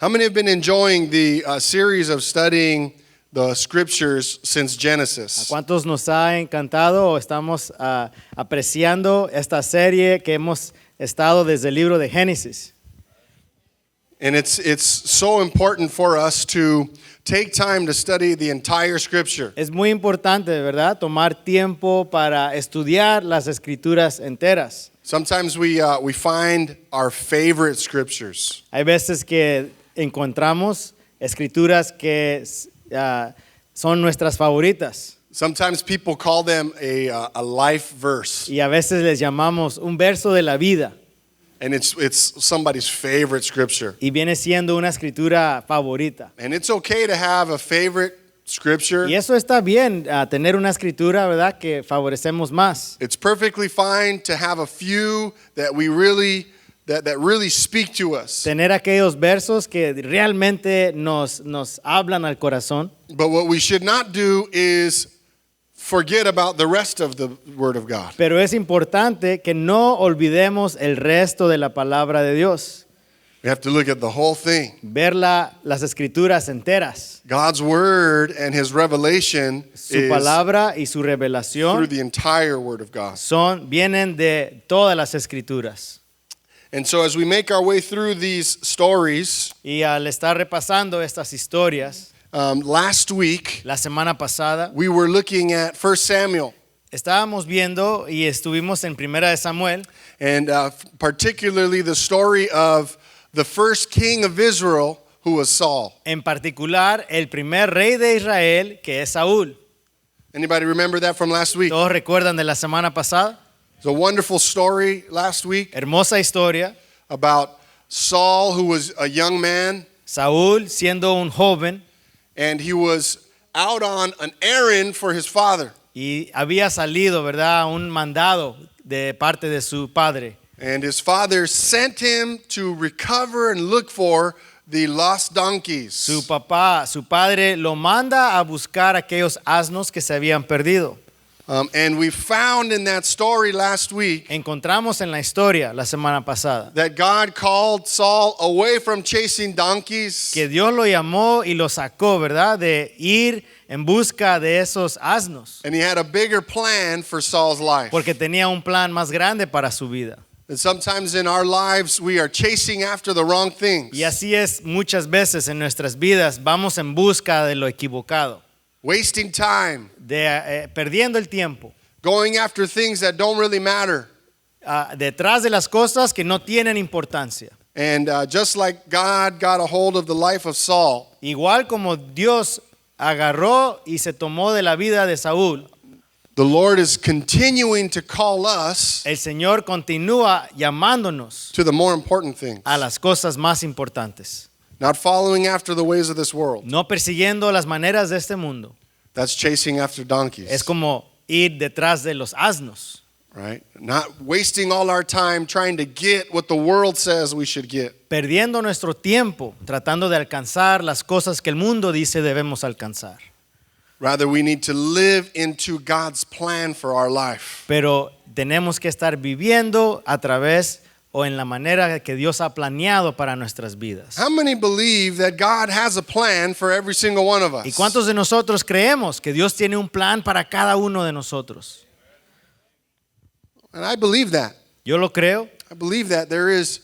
How many have been enjoying the series of studying the scriptures since Genesis? ¿Cuántos nos ha encantado o estamos apreciando esta serie que hemos estado desde el libro de Génesis? And it's so important for us to take time to study the entire scripture. Es muy importante, ¿verdad? Tomar tiempo para estudiar las escrituras enteras. Sometimes we find our favorite scriptures. Hay veces que encontramos escrituras que son nuestras favoritas. Sometimes people call them a life verse. Y a veces les llamamos un verso de la vida. And it's somebody's favorite scripture. Y viene siendo una escritura favorita. And it's okay to have a favorite scripture. Y eso está bien, tener una escritura, ¿verdad? Que favorecemos más. It's perfectly fine to have a few that we really that really speak to us. Tener aquellos versos que realmente nos hablan al corazón. But what we should not do is forget about the rest of the Word of God. Pero es importante que no olvidemos el resto de la palabra de Dios. We have to look at the whole thing. Ver las escrituras enteras. God's Word and His revelation Su is palabra y su through revelación the entire Word of God. vienen de todas las escrituras. And so as we make our way through these stories, Y al estar repasando estas historias, last week la semana pasada we were looking at 1 Samuel. estábamos viendo y estuvimos en Primera de Samuel, And particularly the story of the first king of Israel, who was Saul. en particular el primer rey de Israel, que es Saúl. Anybody remember that from last week? ¿Todos recuerdan de la semana pasada? It's a wonderful story last week Hermosa historia. about Saul, who was a young man, Saúl siendo un joven and he was out on an errand for his father. y había salido, ¿verdad? Un mandado de parte de su padre. And his father sent him to recover and look for the lost donkeys. Su padre lo manda a buscar aquellos asnos que se habían perdido. And we found in that story last week Encontramos en la historia la semana pasada that God called Saul away from chasing donkeys que Dios lo llamó y lo sacó, ¿verdad? De ir en busca de esos asnos, and he had a bigger plan for Saul's life. porque tenía un plan más grande para su vida. And sometimes in our lives we are chasing after the wrong things. Y así es muchas veces en nuestras vidas, vamos en busca de lo equivocado, Wasting time, perdiendo el tiempo, going after things that don't really matter. detrás de las cosas que no tienen importancia. And just like God got a hold of the life of Saul, Igual como Dios agarró y se tomó de la vida de Saúl, the Lord is continuing to call us el Señor continúa llamándonos to the more important things. a las cosas más importantes. Not following after the ways of this world. No persiguiendo las maneras de este mundo. That's chasing after donkeys. Es como ir detrás de los asnos. Right? Not wasting all our time trying to get what the world says we should get. Perdiendo nuestro tiempo tratando de alcanzar las cosas que el mundo dice debemos alcanzar. Rather, we need to live into God's plan for our life. Pero tenemos que estar viviendo a través o en la manera que Dios ha planeado para nuestras vidas. How many believe that God has a plan for every single one of us? ¿Y cuántos de nosotros creemos que Dios tiene un plan para cada uno de nosotros? And I believe that. Yo lo creo. I believe that there is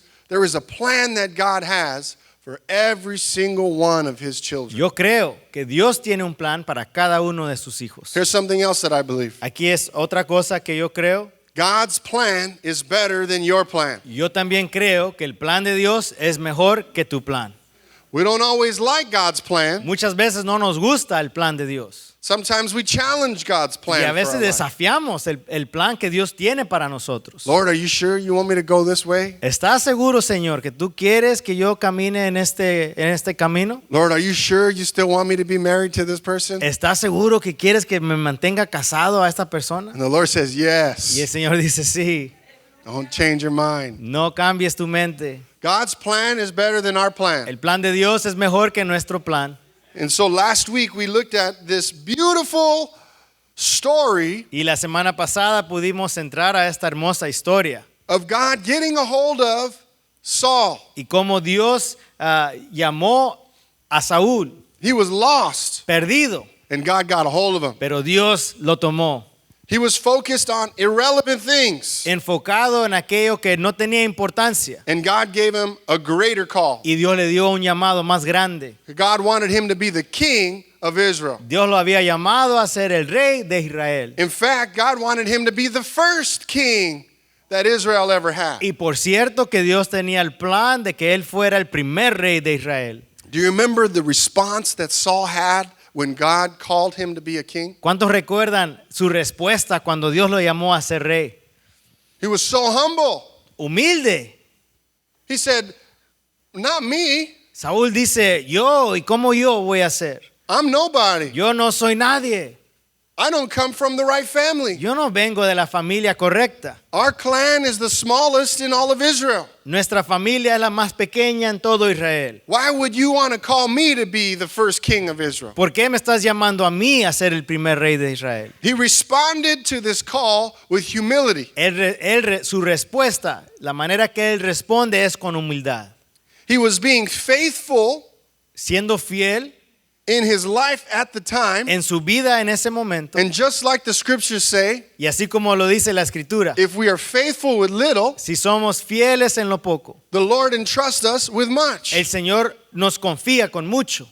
a plan that God has for every single one of His children. Yo creo que Dios tiene un plan para cada uno de sus hijos. Here's something else that I believe. Aquí es otra cosa que yo creo. God's plan is better than your plan. Yo también creo que el plan de Dios es mejor que tu plan. We don't always like God's plan. Muchas veces no nos gusta el plan de Dios. Sometimes we challenge God's plan. Y a for veces our life. desafiamos el plan que Dios tiene para nosotros. Lord, are you sure you want me to go this way? ¿Estás seguro, Señor, que tú quieres que yo camine en este camino? Lord, are you sure you still want me to be married to this person? ¿Estás seguro que quieres que me mantenga casado a esta persona? And the Lord says, Y el yes. Señor dice, sí, Don't change your mind. no cambies tu mente. God's plan is better than our plan. El plan de Dios es mejor que nuestro plan. And so last week we looked at this beautiful story Y la semana pasada pudimos entrar a esta hermosa historia of God getting a hold of Saul. y cómo Dios llamó a Saúl He was lost, perdido, and God got a hold of him. pero Dios lo tomó, He was focused on irrelevant things, enfocado en aquello que no tenía importancia, and God gave him a greater call. y Dios le dio un llamado más grande. God wanted him to be the king of Israel. Dios lo había llamado a ser el rey de Israel. In fact, God wanted him to be the first king that Israel ever had. Y por cierto que Dios tenía el plan de que él fuera el primer rey de Israel. Do you remember the response that Saul had when God called him to be a king? ¿Cuántos recuerdan su respuesta cuando Dios lo llamó a ser rey? He was so humble. Humilde. He said, not me. Saúl dice, yo, ¿y cómo yo voy a ser? I'm nobody. Yo no soy nadie. I don't come from the right family. Yo no vengo de la familia correcta. Our clan is the smallest in all of Israel. Nuestra familia es la más pequeña en todo Israel. Why would you want to call me to be the first king of Israel? ¿Por qué me estás llamando a mí a ser el primer rey de Israel? He responded to this call with humility. Su respuesta, la manera que él responde es con humildad. He was being faithful Siendo fiel in his life at the time. en su vida en ese momento. And just like the scriptures say, Y así como lo dice la escritura, if we are faithful with little, si somos fieles en lo poco, the Lord entrusts us with much. el Señor nos confía con mucho.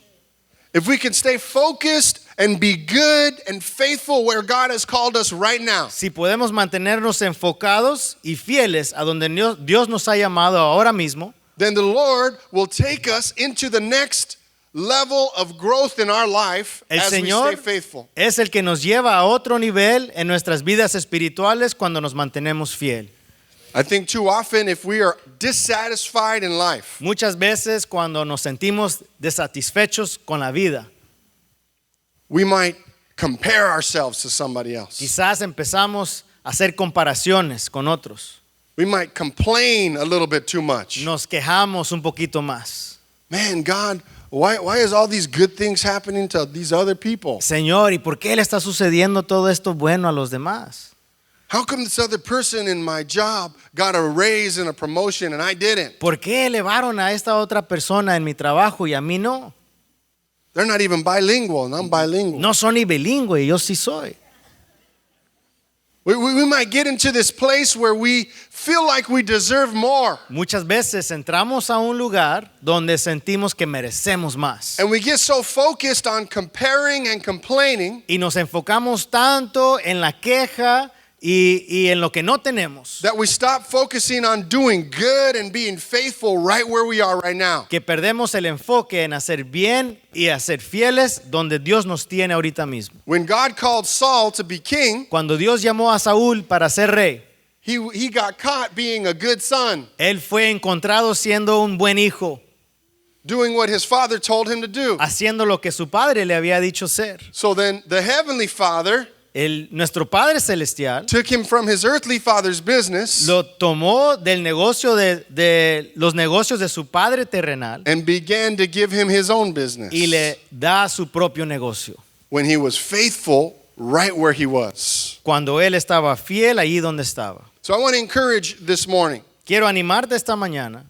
If we can stay focused and be good and faithful where God has called us right now, Si podemos mantenernos enfocados y fieles a donde Dios nos ha llamado ahora mismo, then the Lord will take us into the next level of growth in our life el as we Señor stay faithful. es el que nos lleva a otro nivel en nuestras vidas espirituales cuando nos mantenemos fiel. I think too often if we are dissatisfied in life, Muchas veces cuando nos sentimos desatisfechos con la vida, we might compare ourselves to somebody else. quizás empezamos a hacer comparaciones con otros. We might complain a little bit too much. Nos quejamos un poquito más. Man, God, why is all these good things happening to these other people? Señor, ¿y por qué le está sucediendo todo esto bueno a los demás? How come this other person in my job got a raise and a promotion and I didn't? ¿Por qué elevaron a esta otra persona en mi trabajo y a mí no? They're not even bilingual and I'm bilingual. No son ni bilingüe y yo sí soy. We might get into this place where we feel like we deserve more. Muchas veces entramos a un lugar donde sentimos que merecemos más. And we get so focused on comparing and complaining Y nos enfocamos tanto en la queja y en lo que no tenemos, that we stop focusing on doing good and being faithful right where we are right now. que perdemos el enfoque en hacer bien y hacer fieles donde Dios nos tiene ahorita mismo. When God called Saul to be king, Cuando Dios llamó a Saúl para ser rey, he got caught being a good son, él fue encontrado siendo un buen hijo, doing what his father told him to do. haciendo lo que su padre le había dicho ser. So then the heavenly father Nuestro Padre Celestial took him from his earthly father's business lo tomó del negocio de los negocios de su padre terrenal and began to give him his own business y le da su propio negocio. when he was faithful right where he was. Cuando él estaba fiel allí donde estaba. So I want to encourage this morning Quiero animarte esta mañana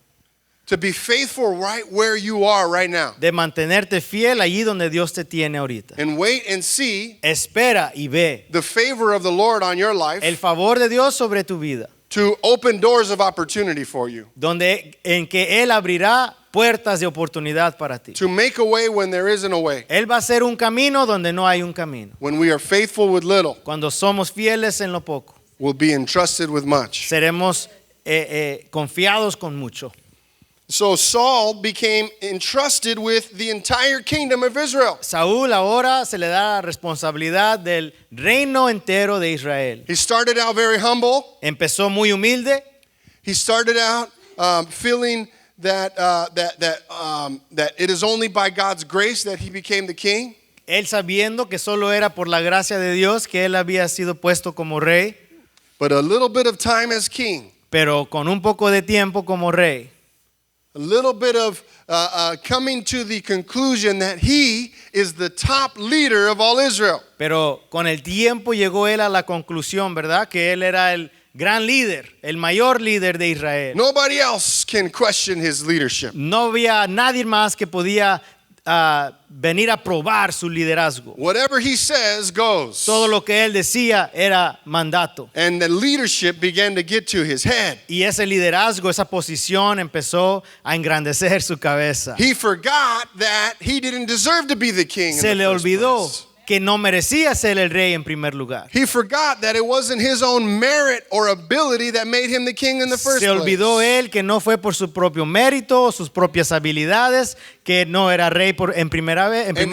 to be faithful right where you are right now de mantenerte fiel allí donde Dios te tiene ahorita. and wait and see Espera y ve the favor of the Lord on your life el favor de Dios sobre tu vida, to open doors of opportunity for you, en que Él abrirá puertas de oportunidad para ti. to make a way when there isn't a way. Él va a hacer un camino donde no hay un camino. When we are faithful with little, Cuando somos fieles en lo poco, we'll be entrusted with much. seremos confiados con mucho. So Saul became entrusted with the entire kingdom of Israel. Saúl ahora se le da la responsabilidad del reino entero de Israel. He started out very humble. Empezó muy humilde. He started out feeling that it is only by God's grace that he became the king. Él sabiendo que solo era por la gracia de Dios que él había sido puesto como rey, But a little bit of time as king, pero con un poco de tiempo como rey, a little bit of coming to the conclusion that he is the top leader of all Israel. pero con el tiempo llegó él a la conclusión, ¿verdad? Que él era el gran líder, el mayor líder de Israel. Nobody else can question his leadership. No había nadie más que podía venir a probar su liderazgo. Whatever he says goes. Todo lo que él decía era mandato. And the leadership began to get to his head. Y ese liderazgo, esa posición empezó a engrandecer su cabeza. He forgot that he didn't deserve to be the king in Se the le first olvidó place. que no merecía ser el rey en primer lugar. He forgot that it wasn't his own merit or ability that made him the king in the first Se olvidó place. él que no fue por su propio mérito o sus propias habilidades que no era rey en And primer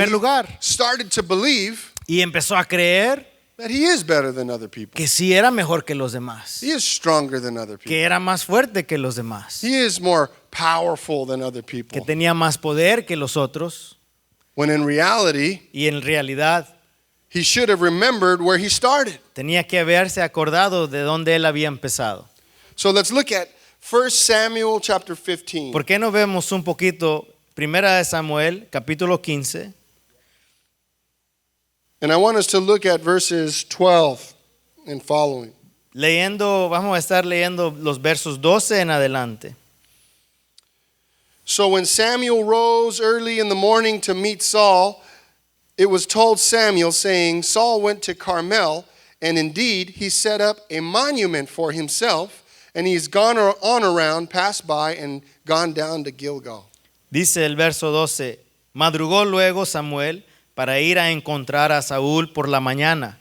he lugar. started to believe Y empezó a creer that he is better than other people. que sí era mejor que los demás, He is stronger than other people. que era más fuerte que los demás, He is more powerful than other que people. tenía más poder que los otros. When in reality, Y en realidad he should have remembered where he started. tenía que haberse acordado de dónde él había empezado. So let's look at 1 Samuel chapter 15. ¿Por qué no vemos un poquito Primera de Samuel, capítulo 15? And I want us to look at verses 12 and following. Vamos a estar leyendo los versos 12 en adelante. So when Samuel rose early in the morning to meet Saul, it was told Samuel, saying, Saul went to Carmel, and indeed he set up a monument for himself, and he's gone on around, passed by, and gone down to Gilgal. Dice el verso 12, madrugó luego Samuel para ir a encontrar a Saúl por la mañana,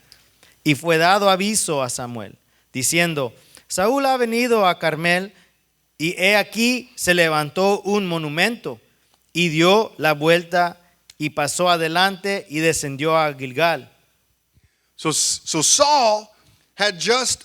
y fue dado aviso a Samuel, diciendo, Saúl ha venido a Carmel, y he aquí se levantó un monumento, y dio la vuelta, y pasó adelante, y descendió a Gilgal. So Saul had just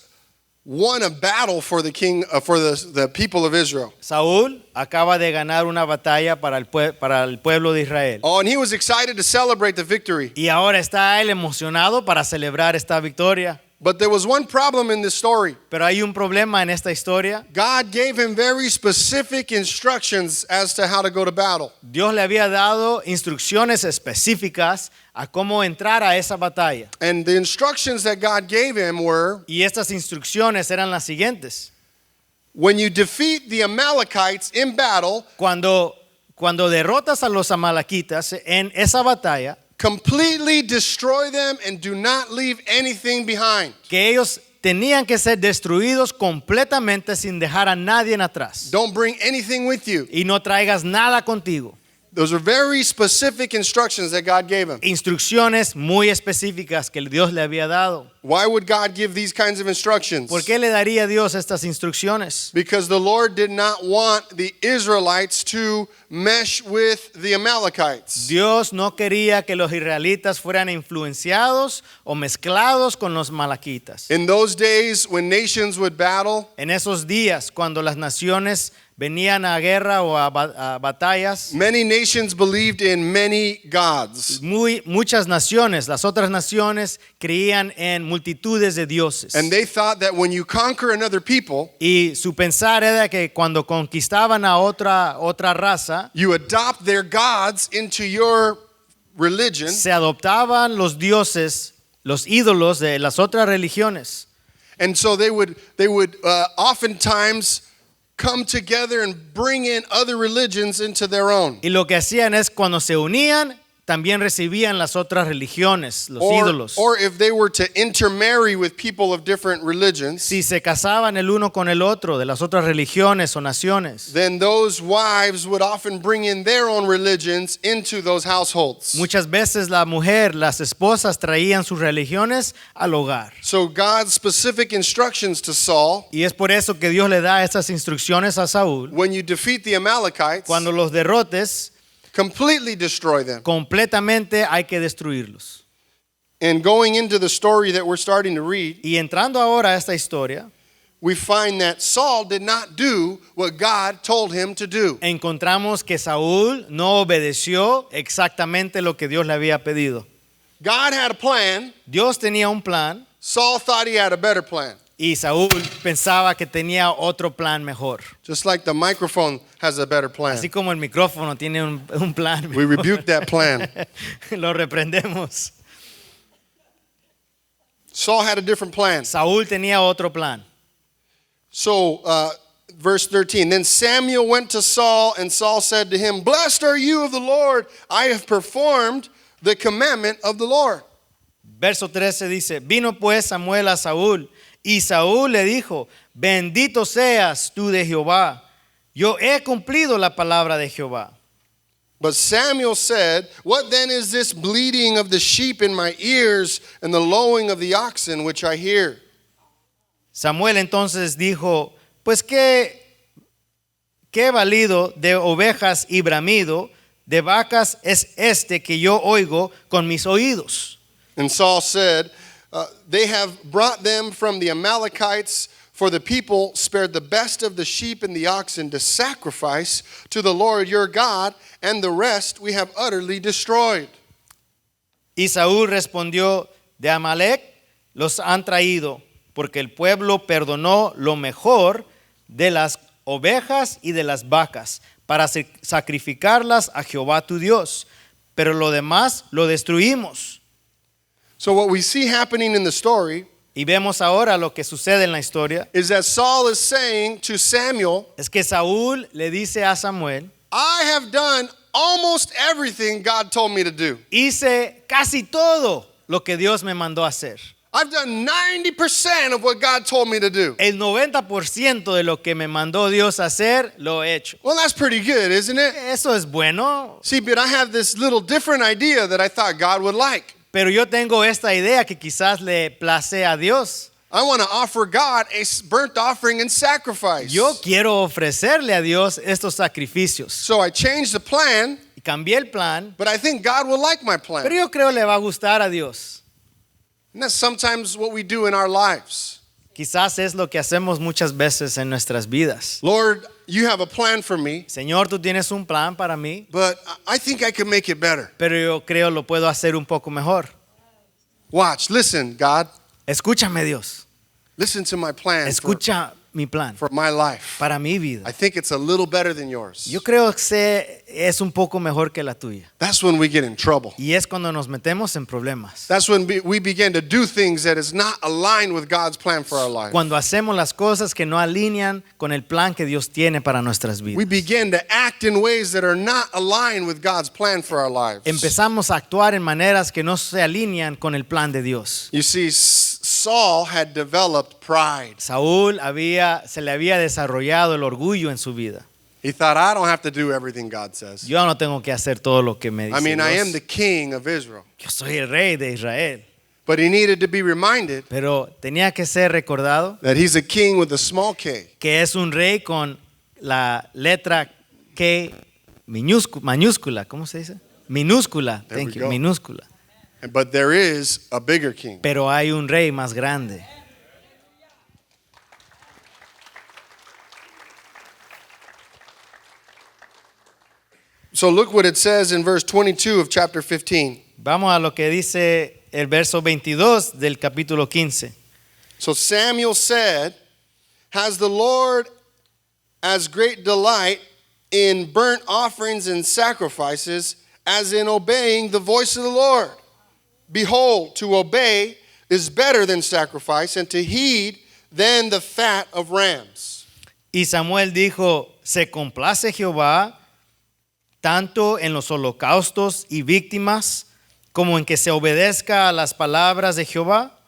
won a battle for the king, for the people of Israel. Saúl acaba de ganar una batalla para el pueblo de Israel. Oh, and he was excited to celebrate the victory. Y ahora está él emocionado para celebrar esta victoria. But there was one problem in this story. Pero hay un problema en esta historia. God gave him very specific instructions as to how to go to battle. Dios le había dado instrucciones específicas a cómo entrar a esa batalla. And the instructions that God gave him were, Y estas instrucciones eran las siguientes. when you defeat the Amalekites in battle, Cuando derrotas a los amalequitas en esa batalla, completely destroy them and do not leave anything behind. que ellos tenían que ser destruidos completamente sin dejar a nadie atrás. Don't bring anything with you. Y no traigas nada contigo. Those are very specific instructions that God gave him. Instrucciones muy específicas que Dios le había dado. Why would God give these kinds of instructions? ¿Por qué le daría Dios estas instrucciones? Because the Lord did not want the Israelites to mesh with the Amalekites. Dios no quería que los israelitas fueran influenciados o mezclados con los malaquitas. In those days when nations would battle, En esos días, cuando las naciones venían a guerra o a batallas, many nations believed in many gods. muchas naciones, las otras naciones, creían en multitudes de dioses. And they thought that when you conquer another people, Y su pensar era que cuando conquistaban a otra raza, you adopt their gods into your religion, se adoptaban los dioses, los ídolos de las otras religiones. and so they would oftentimes come together and bring in other religions into their own. Y lo que hacían es cuando se unían, también recibían las otras religiones, los ídolos. Or if they were to intermarry with people of different religions, Si se casaban el uno con el otro de las otras religiones o naciones, then those wives would often bring in their own religions into those households. muchas veces la mujer, las esposas traían sus religiones al hogar. So God's specific instructions to Saul, Y es por eso que Dios le da estas instrucciones a Saúl. when you defeat the Amalekites, Cuando los derrotes, completely destroy them. completamente hay que destruirlos. And going into the story that we're starting to read, Y entrando ahora a esta historia, we find that Saul did not do what God told him to do. encontramos que Saúl no obedeció exactamente lo que Dios le había pedido. God had a plan. Dios tenía un plan Saul thought he had a better plan. y Saúl pensaba que tenía otro plan mejor. Just like the microphone has a better plan. Así como el micrófono tiene un plan We mejor. rebuke that plan. Lo reprendemos. Saul had a different plan. Saúl tenía otro plan. So, verse 13, then Samuel went to Saul, and Saul said to him, blessed are you of the Lord, I have performed the commandment of the Lord. Verso 13 dice, vino pues Samuel a Saúl, y Saúl le dijo, bendito seas tú de Jehová, yo he cumplido la palabra de Jehová. But Samuel said, what then is this bleating of the sheep in my ears and the lowing of the oxen which I hear? Samuel entonces dijo, pues qué valido de ovejas y bramido de vacas es este que yo oigo con mis oídos. And Saul said, they have brought them from the Amalekites, for the people spared the best of the sheep and the oxen to sacrifice to the Lord your God, and the rest we have utterly destroyed. Y Saúl respondió, de Amalek los han traído, porque el pueblo perdonó lo mejor de las ovejas y de las vacas, para sacrificarlas a Jehová tu Dios, pero lo demás lo destruimos. So what we see happening in the story Y vemos ahora lo que sucede en la historia, is that Saul is saying to Samuel, es que Saúl le dice a Samuel, I have done almost everything God told me to do. hice casi todo lo que Dios me mandó a hacer. I've done 90% of what God told me to do. El 90% de lo que me mandó Dios a hacer, lo he hecho. Well, that's pretty good, isn't it? Eso es bueno, See, but I have this little different idea that I thought God would like. pero yo tengo esta idea que quizás le place a Dios. I want to offer God a burnt offering and sacrifice. Yo quiero ofrecerle a Dios estos sacrificios. So I changed the plan, Y cambié el plan, but I think God will like my pero plan. yo creo le va a gustar a Dios. And that's sometimes what we do in our lives. Quizás es lo que hacemos muchas veces en nuestras vidas. Lord, you have a plan for me, Señor, tú tienes un plan para mí, but I think I can make it better. pero yo creo lo puedo hacer un poco mejor. Watch, listen, God. Escúchame, Dios. Listen to my plan Escucha mi plan for my life. para mi vida. I think it's a little better than yours. Yo creo que es un poco mejor que la tuya. That's when we get in trouble. Y es cuando nos metemos en problemas. That's when we begin to do things that is not aligned with God's plan for our life. Cuando hacemos las cosas que no alinean con el plan que Dios tiene para nuestras We vidas. begin to act in ways that are not aligned with God's plan for our lives. Empezamos a actuar en maneras que no se alinean con el plan de Dios. You see, Saul had developed pride. Saúl se le había desarrollado el orgullo en su vida. He thought, I don't have to do everything God says. Yo no tengo que hacer todo lo que me dice I mean, I am Dios. the king of Israel. Yo soy el rey de Israel. But he needed to be reminded Pero tenía que ser recordado that he's a king with a small k. que es un rey con la letra K mayúscula, ¿cómo se dice? Minúscula, There we thank you, go. minúscula. But there is a bigger king. Pero hay un rey más grande. So look what it says in verse 22 of chapter 15. Vamos a lo que dice el verso 22 del capítulo 15. So Samuel said, has the Lord as great delight in burnt offerings and sacrifices as in obeying the voice of the Lord? Behold, to obey is better than sacrifice, and to heed than the fat of rams. Y Samuel dijo, ¿se complace Jehová tanto en los holocaustos y víctimas como en que se obedezca a las palabras de Jehová?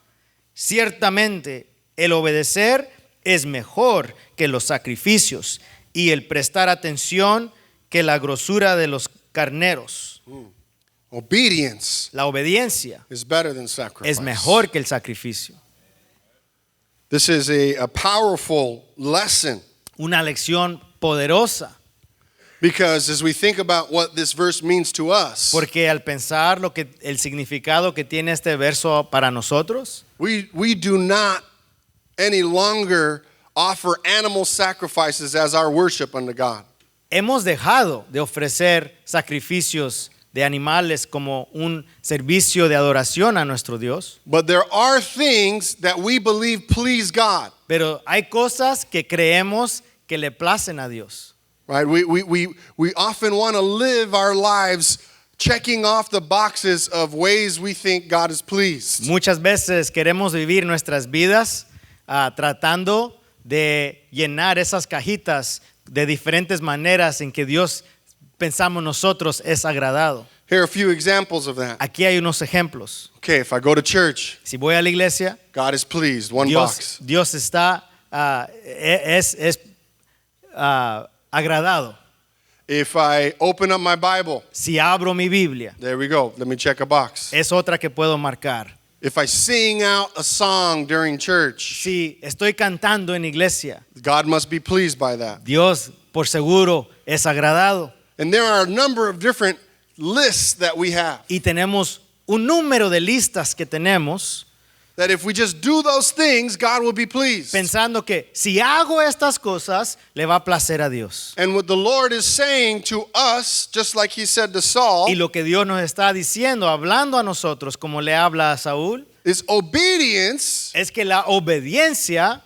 Ciertamente, el obedecer es mejor que los sacrificios y el prestar atención que la grosura de los carneros. Obedience La obediencia is better than sacrifice. es mejor que el sacrificio. This is a powerful lesson, Una lección poderosa, because as we think about what this verse means to us, porque al pensar el significado que tiene este verso para nosotros, we do not any longer offer animal sacrifices as our worship unto God. hemos dejado de ofrecer sacrificios de animales como un servicio de adoración a nuestro Dios, But there are things that we believe please God, pero hay cosas que creemos que le placen a Dios. right? We often want to live our lives checking off the boxes of ways we think God is pleased. Muchas veces queremos vivir nuestras vidas tratando de llenar esas cajitas de diferentes maneras en que Dios pensamos nosotros es agradado. Here are a few examples of that. Aquí hay unos ejemplos. Okay, if I go to church, Si voy a la iglesia, God is pleased. One box. Dios está agradado. If I open up my Bible, Si abro mi Biblia, there we go. Let me check a box. es otra que puedo marcar. If I sing out a song during church, Si estoy cantando en iglesia, God must be pleased by that. Dios por seguro es agradado. And there are a number of different lists that we have. Y tenemos un número de listas que tenemos That if we just do those things, God will be pleased. pensando que si hago estas cosas, le va a placer a Dios. And what the Lord is saying to us, just like he said to Saul, Y lo que Dios nos está diciendo, hablando a nosotros como le habla a Saúl, is obedience, es que la obediencia,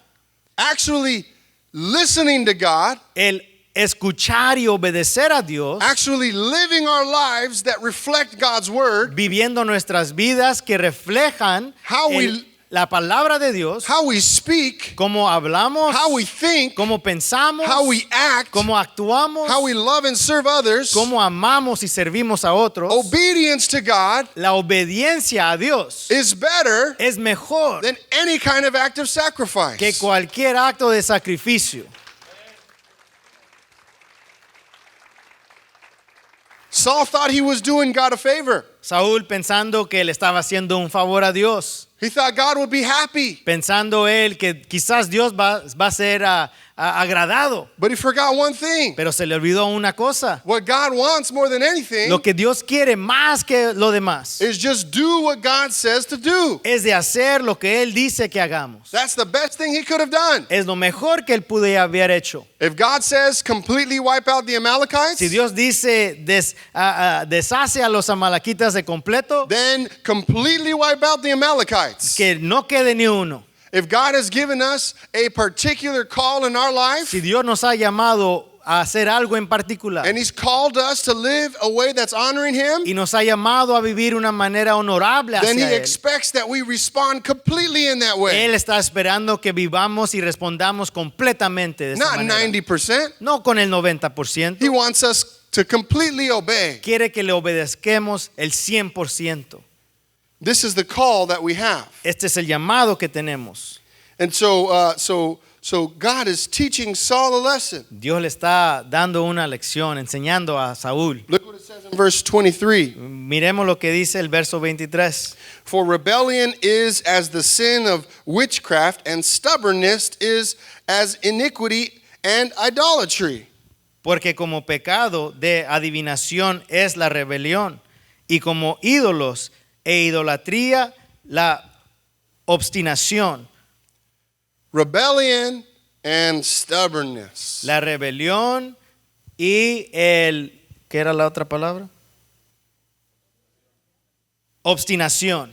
actually listening to God, el escuchar y obedecer a Dios, actually living our lives that reflect God's word, viviendo nuestras vidas que reflejan How we- la palabra de Dios, how we speak, cómo hablamos, how we think, cómo pensamos, how we act, cómo actuamos, how we love and serve others, cómo amamos y servimos a otros. obedience to God La obediencia a Dios is better es mejor than any kind of act of que sacrifice. cualquier acto de sacrificio. Saul thought he was doing God a favor. Saúl pensando que le estaba haciendo un favor a Dios, He thought God would be happy, pensando él que quizás Dios va a ser agradado, but he forgot one thing. pero se le olvidó una cosa. What God wants more than anything Lo que Dios quiere más que lo demás is just do what God says to do. es de hacer lo que Él dice que hagamos. That's the best thing he could have done. Es lo mejor que Él pudo haber hecho. If God says completely wipe out the Amalekites, Si Dios dice deshace a los amalequitas de completo, then completely wipe out the Amalekites. que no quede ni uno. If God has given us a particular call in our life, Si Dios nos ha llamado a hacer algo en particular and he's called us to live a way that's honoring him, y nos ha llamado a vivir una manera honorable then he hacia Él, expects that we respond completely in that way. Él está esperando que vivamos y respondamos completamente de esa Not manera. 90%. No con el 90%. He wants us to completely obey. Quiere que le obedezcamos el 100%. This is the call that we have. Este es el llamado que tenemos. And so God is teaching Saul a lesson. Dios le está dando una lección, enseñando a Saúl. Look what it says in verse 23. Miremos lo que dice el verso 23. For rebellion is as the sin of witchcraft, and stubbornness is as iniquity and idolatry. Porque como pecado de adivinación es la rebelión, y como ídolos e idolatría la obstinación. Rebellion and stubbornness. La rebelión y el... ¿Qué era la otra palabra? Obstinación.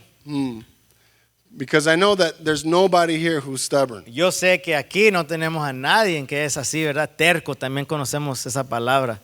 Because I know that there's nobody here who's stubborn. Yo sé que aquí no tenemos a nadie que es así, ¿verdad? Terco, también conocemos esa palabra.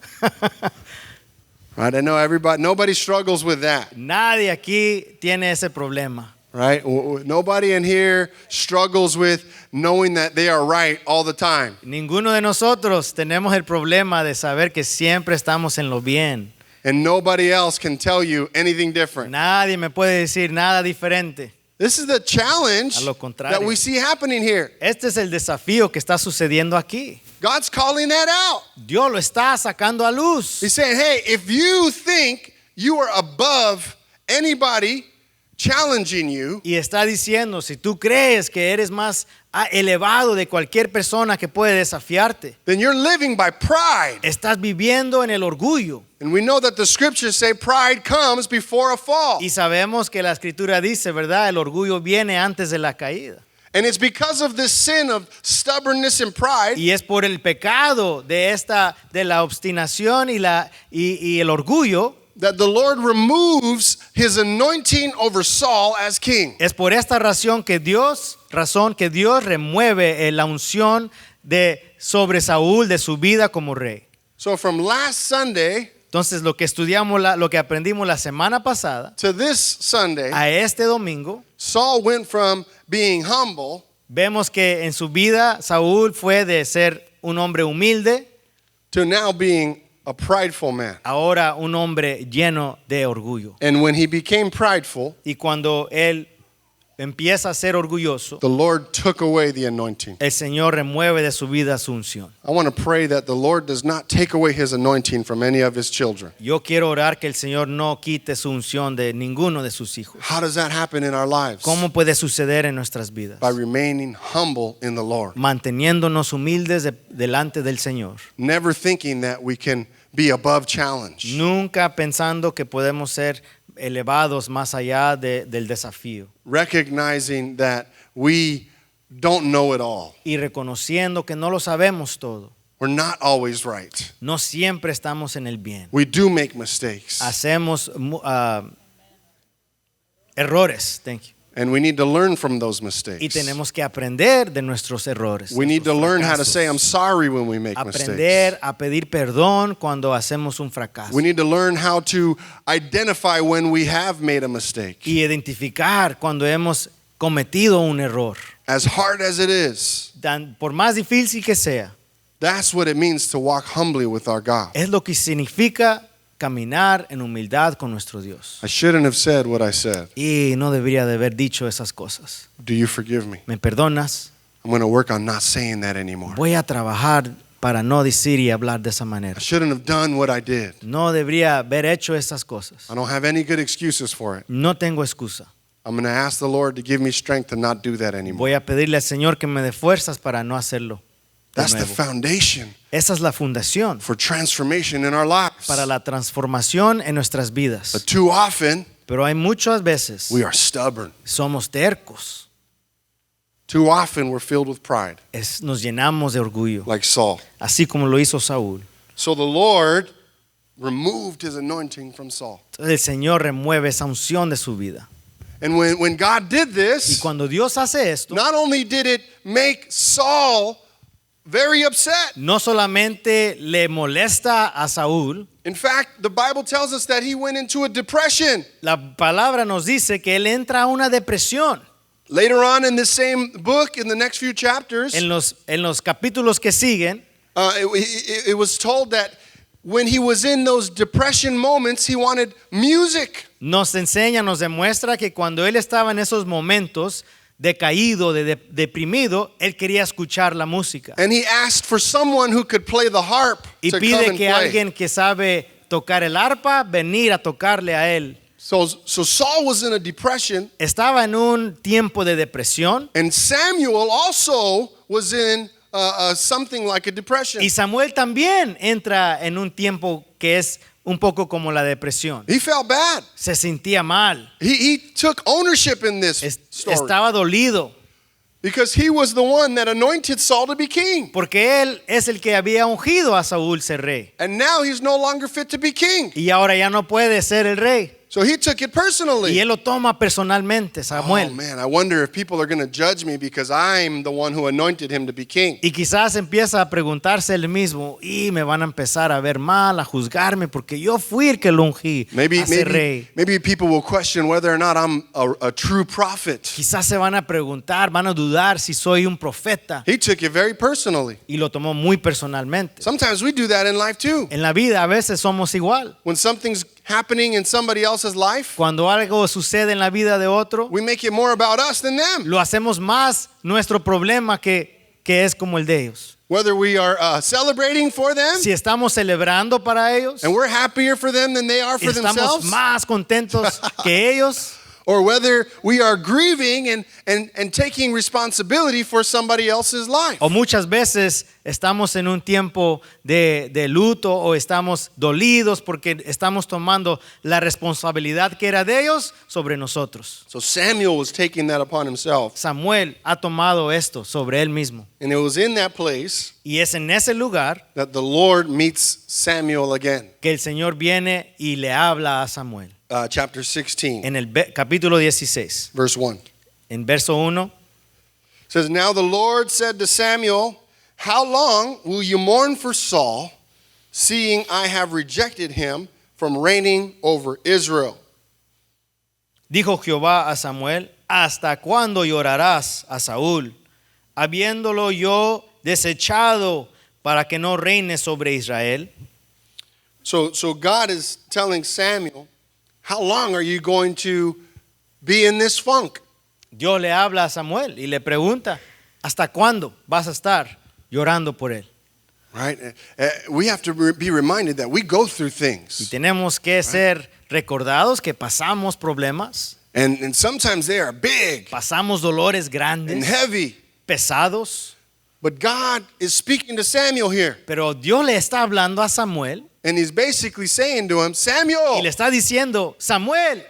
Right? I know nobody struggles with that. Nadie aquí tiene ese problema. Right? Nobody in here struggles with knowing that they are right all the time. Ninguno de nosotros tenemos el problema de saber que siempre estamos en lo bien. And nobody else can tell you anything different. Nadie me puede decir nada diferente. This is the challenge A lo contrario. that we see happening here. Este es el desafío que está sucediendo aquí. God's calling that out. Dios lo está sacando a luz. He's saying, hey, if you think you are above anybody challenging you, Y está diciendo, si tú crees que eres más elevado de cualquier persona que puede desafiarte, then you're living by pride. estás viviendo en el orgullo. And we know that the scriptures say pride comes before a fall. Y sabemos que la escritura dice, ¿verdad? El orgullo viene antes de la caída. And it's because of this sin of stubbornness and pride Y es por el pecado de la obstinación y el orgullo. that the Lord removes his anointing over Saul as king. Es por esta razón que Dios remueve la unción sobre Saúl de su vida como rey. So from last Sunday Entonces lo que aprendimos la semana pasada to this Sunday, a este domingo, Saul went from being humble vemos que en su vida Saúl fue de ser un hombre humilde, to now being a prideful man. ahora un hombre lleno de orgullo. And when he became prideful, Y cuando él empieza a ser orgulloso, the Lord took away the anointing. el Señor remueve de su vida su unción. I want to pray that the Lord does not take away his anointing from any of his children. Yo quiero orar que el Señor no quite su unción de ninguno de sus hijos. How does that happen in our lives? ¿Cómo puede suceder en nuestras vidas? By remaining humble in the Lord. Manteniéndonos humildes delante del Señor. Never thinking that we can be above challenge. Nunca pensando que podemos ser elevados más allá del desafío. Recognizing that we don't know it all. Y reconociendo que no lo sabemos todo. We're not always right. No siempre estamos en el bien. We do make mistakes. Hacemos errores. Thank you. And we need to learn from those Y mistakes. tenemos que aprender de nuestros errores. We need to nuestros learn how to fracasos. say I'm sorry when we make Aprender mistakes. a pedir perdón cuando hacemos un fracaso. We need to learn how to identify when we have made a mistake. Y identificar cuando hemos cometido un error. As hard as it is, Por más difícil que sea, that's what it means to walk humbly with our God. es lo que significa caminar en humildad con nuestro Dios. I shouldn't have said what I said. Y no debería de haber dicho esas cosas. Do you forgive me? ¿Me perdonas? I'm going to work on not saying that anymore. Voy a trabajar para no decir y hablar de esa I manera. shouldn't have done what I did. No debería haber hecho esas cosas. I don't have any good excuses for it. No tengo excusa. I'm going to ask the Lord to give me strength to not do that anymore. Voy a pedirle al Señor que me dé fuerzas para no hacerlo de That's the nuevo. foundation Esa es la fundación for transformation in our lives. para la transformación en nuestras vidas. But too often, Pero hay muchas veces we are stubborn. somos tercos. Too often, we're filled with pride, Nos llenamos de orgullo, like Saul. así como lo hizo Saúl. So the Lord removed his anointing from Saul. El Señor remueve esa unción de su vida. And when God did Y this, cuando Dios hace esto, not only did it make Saul very upset. no solamente le molesta a Saúl, In fact, the Bible tells us that he went into a depression. la palabra nos dice que él entra a una depresión. Later on in this same book, in the next few chapters, En los capítulos que siguen, it was told that when he was in those depression moments, he wanted music. nos enseña, nos demuestra que cuando él estaba en esos momentos decaído, deprimido, él quería escuchar la música. And he asked for someone who could play the harp Y to come pide and que play. alguien que sabe tocar el arpa venir a tocarle a él. So Saul was in a depression, Estaba en un tiempo de depresión and Samuel also was in something like a depression. y Samuel también entra en un tiempo que es un poco como la depresión. He felt bad. Se sentía mal, He took ownership in this story estaba dolido, because he was the one that anointed Saul to be king. porque él es el que había ungido a Saúl ser rey. And now he's no longer fit to be king. Y ahora ya no puede ser el rey. So he took it personally. Y él lo toma personalmente, Oh Samuel. man, I wonder if people are going to judge me because I'm the one who anointed him to be king. Y quizás empieza a preguntarse él mismo, y me van a empezar a ver mal, a juzgarme, porque yo fui el que lo ungí a ser rey. Maybe people will question whether or not I'm a true prophet. Quizás se van a preguntar, van a dudar si soy un profeta. He took it very personally. Y lo tomó muy personalmente. Sometimes we do that in life too. En la vida a veces somos igual. When something's happening in somebody else's life, Cuando algo sucede en la vida de otro, we make it more about us than them. lo hacemos más nuestro problema que es como el de ellos. Whether we are celebrating for them Si estamos celebrando para ellos, and we're happier for them than they are for estamos themselves, más contentos que ellos, or whether we are grieving and taking responsibility for somebody else's life. o muchas veces estamos en un tiempo de luto o estamos dolidos porque estamos tomando la responsabilidad que era de ellos sobre nosotros. So Samuel was taking that upon himself. Samuel ha tomado esto sobre él mismo. And it was in that place Y es en ese lugar that the Lord meets Samuel again. que el Señor viene y le habla a Samuel. Chapter 16, En el capítulo 16, verse 1. en verso 1, It says, Now the Lord said to Samuel, How long will you mourn for Saul, seeing I have rejected him from reigning over Israel? dijo Jehová a Samuel, ¿hasta cuándo llorarás a Saúl, habiéndolo yo desechado para que no reine sobre Israel? So God is telling Samuel, how long are you going to be in this funk? Dios le habla a Samuel y le pregunta, ¿hasta cuándo vas a estar llorando por él? Right? We have to be reminded that we go through Y things. tenemos que ser recordados que pasamos problemas, And sometimes they are big pasamos dolores and grandes, heavy. pesados, But God is speaking to Samuel here. pero Dios le está hablando a Samuel And he's basically saying to him, Samuel, y le está diciendo, Samuel,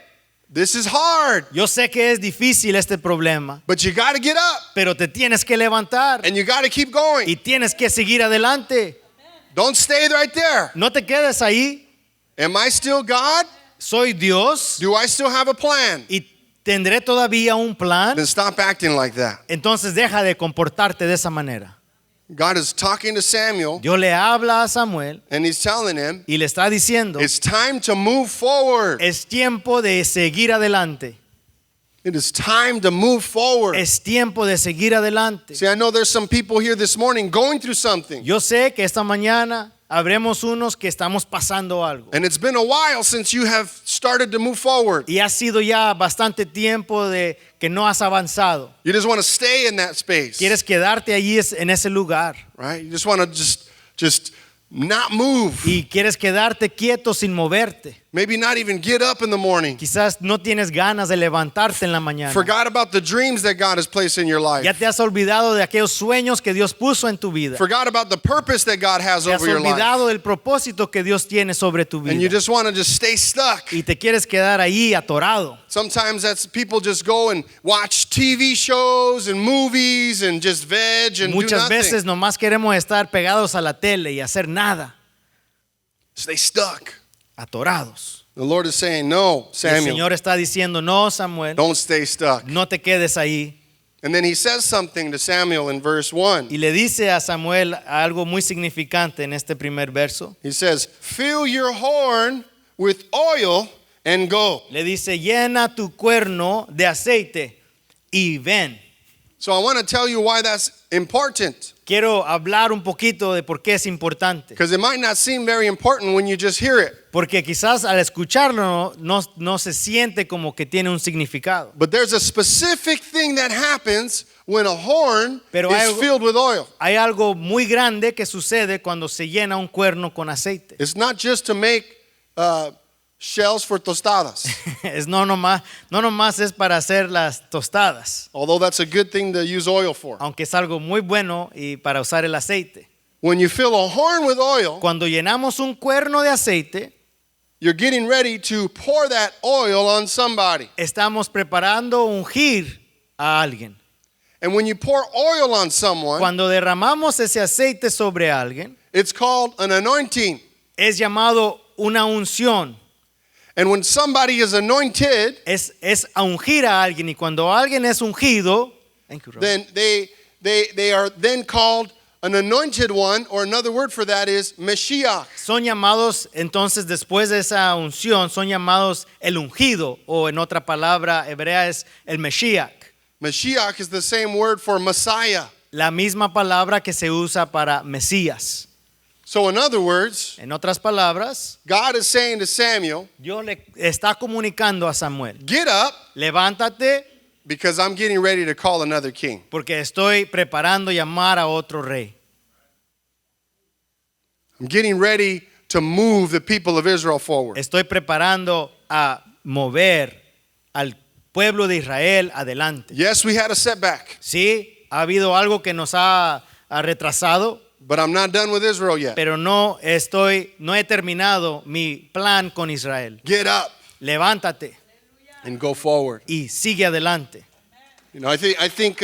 this is hard, yo sé que es difícil este problema, but you got to get up pero te tienes que levantar and you got to keep going. y tienes que seguir adelante. Don't stay right there. No te quedes ahí. Am I still God? Soy Dios Do I still have a plan? y tendré todavía un plan. Then stop acting like that. Entonces deja de comportarte de esa manera. God is talking to Samuel Dios le habla a Samuel and he's telling him, y le está diciendo, it's time to move forward. es tiempo de seguir adelante. It is time to move forward. Es tiempo de seguir adelante. See, I know there's some people here this morning going through something. Yo sé que esta mañana habremos unos que estamos pasando algo. And it's been a while since you have started to move forward. Y ha sido ya bastante tiempo de que no has avanzado. You just want to stay in that space. Quieres quedarte allí en ese lugar. Right? You just want to just not move. Y quieres quedarte quieto sin moverte. Maybe not even get up in the morning. Quizás no tienes ganas de levantarte en la mañana. Forgot about the dreams that God has placed in your life. Ya te has olvidado de aquellos sueños que Dios puso en tu vida. Forgot about the purpose that God has Te has over your life. olvidado del propósito que Dios tiene sobre tu And you vida. just want to just stay stuck. Y te quieres quedar ahí atorado. Sometimes that's people just go and watch TV shows and movies and just veg and do Muchas veces nothing. nomás queremos estar pegados a la tele y hacer nada, Stay stuck. atorados. The Lord is saying, no, Y el Samuel, Señor está diciendo, no, Samuel, don't stay stuck. no te quedes ahí. And then he says something to Samuel in verse 1. Y le dice a Samuel algo muy significante en este primer verso. He says, fill your horn with oil and go. Le dice, llena tu cuerno de aceite y ven. So I want to tell you why that's important. Quiero hablar un poquito de por qué es importante. Because it might not seem very important when you just hear it. Porque quizás al escucharlo no se siente como que tiene un significado. But there's a specific thing that happens when a horn Pero hay is algo- filled with oil. Hay algo muy grande que sucede cuando se llena un cuerno con aceite. It's not just to make shells for tostadas, No nomás es para hacer las tostadas, although that's a good thing to use oil for. aunque es algo muy bueno y para usar el aceite. When you fill a horn with oil, Cuando llenamos un cuerno de aceite, you're getting ready to pour that oil on somebody. estamos preparando ungir a alguien. And when you pour oil on someone, Cuando derramamos ese aceite sobre alguien, it's called an anointing. es llamado una unción. And when somebody is anointed, Es a ungir a alguien. Y cuando alguien es ungido, thank you, Rob. then they are then called an anointed one, or another word for that is Mashiach. Son llamados, entonces después de esa unción, son llamados el ungido, o en otra palabra hebrea es el Mesías. Mashiach is the same word for Messiah. La misma palabra que se usa para Mesías. So in other words, En otras palabras, God is saying to Samuel, Dios le está comunicando a Samuel, get up levántate because I'm getting ready to call another king. porque estoy preparando llamar a otro rey. I'm getting ready to move the people of Israel forward. Estoy preparando a mover al pueblo de Israel adelante. Yes, we had a setback, Sí, ha habido algo que nos ha retrasado, but I'm not done with Israel yet. pero no he terminado mi plan con Israel. Get up Levántate and go forward. y sigue adelante. You know, I think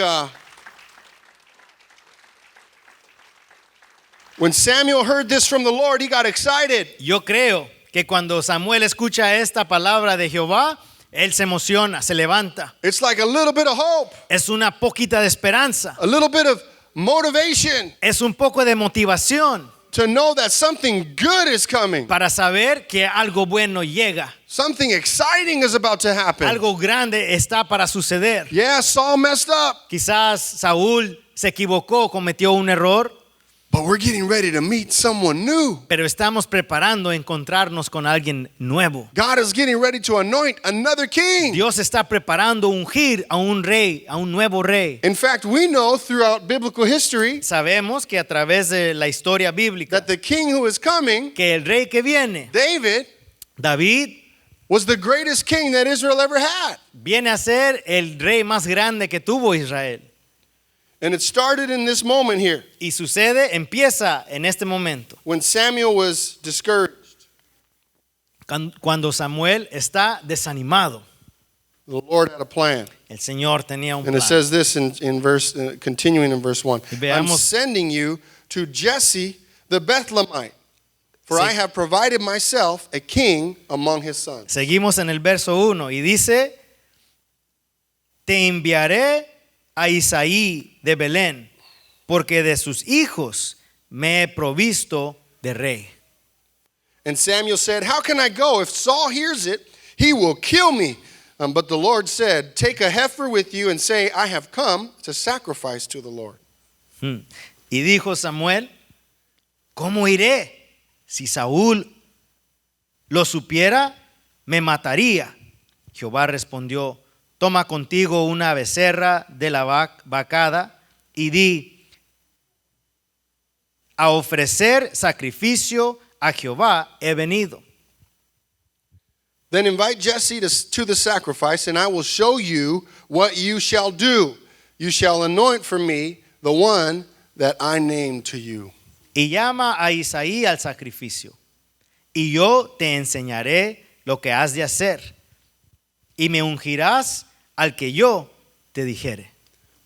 when Samuel heard this from the Lord, he got excited. Yo creo que cuando Samuel escucha esta palabra de Jehová, él se emociona, se levanta. It's like a little bit of hope, Es una poquita de esperanza, a little bit of motivation es un poco de motivación to know that something good is coming. para saber que algo bueno llega. Something exciting is about to happen. Algo grande está para suceder. Yeah, Saul messed up. Quizás Saúl se equivocó, cometió un error, but we're getting ready to meet someone new. pero estamos preparando encontrarnos con alguien nuevo. God is getting ready to anoint another king. Dios está preparando ungir a un rey, a un nuevo rey. In fact, we know throughout biblical history Sabemos que a través de la historia bíblica, that the king who is coming, que el rey que viene, David, was the greatest king that Israel ever had. viene a ser el rey más grande que tuvo Israel. And it started in this moment here Y empieza en este momento, when Samuel was discouraged. cuando Samuel está desanimado. The Lord had a plan. El Señor tenía un And it plan. says this in verse, continuing in verse 1. Y I'm veamos- sending you to Jesse the Bethlehemite, for Sí. I have provided myself a king among his sons. Seguimos en el verso 1 y dice, te enviaré a Isaí de Belén, porque de sus hijos me he provisto de rey. And Samuel said, how can I go? If Saul hears it, he will kill me. But the Lord said, take a heifer with you and say, I have come to sacrifice to the Lord. Y dijo Samuel, ¿cómo iré? Si Saúl lo supiera, me mataría. Jehová respondió, toma contigo una becerra de la vacada y di, a ofrecer sacrificio a Jehová he venido. Then invite Jesse to the sacrifice, and I will show you what you shall do. You shall anoint for me the one that I name to you. Y llama a Isaí al sacrificio, y yo te enseñaré lo que has de hacer, y me ungirás al que yo te dijere.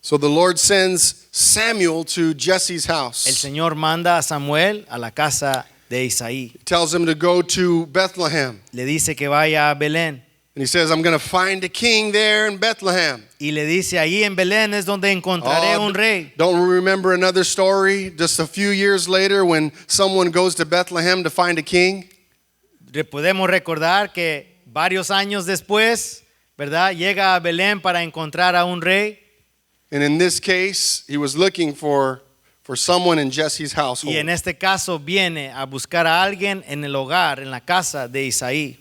So the Lord sends Samuel to Jesse's El house. Señor manda a Samuel a la casa de Isaí. He tells him to go to Bethlehem. Le dice que vaya a Belén. And he says, I'm going to find a king there in Bethlehem. Y le dice, ahí en Belén es donde encontraré un rey. Don't we remember another story just a few years later when someone goes to Bethlehem to find a king? Podemos recordar que varios años después, ¿verdad? Llega a Belén para encontrar a un rey. And in this case, he was looking for someone in Jesse's household. Y en este caso viene a buscar a alguien en el hogar, en la casa de Isaí.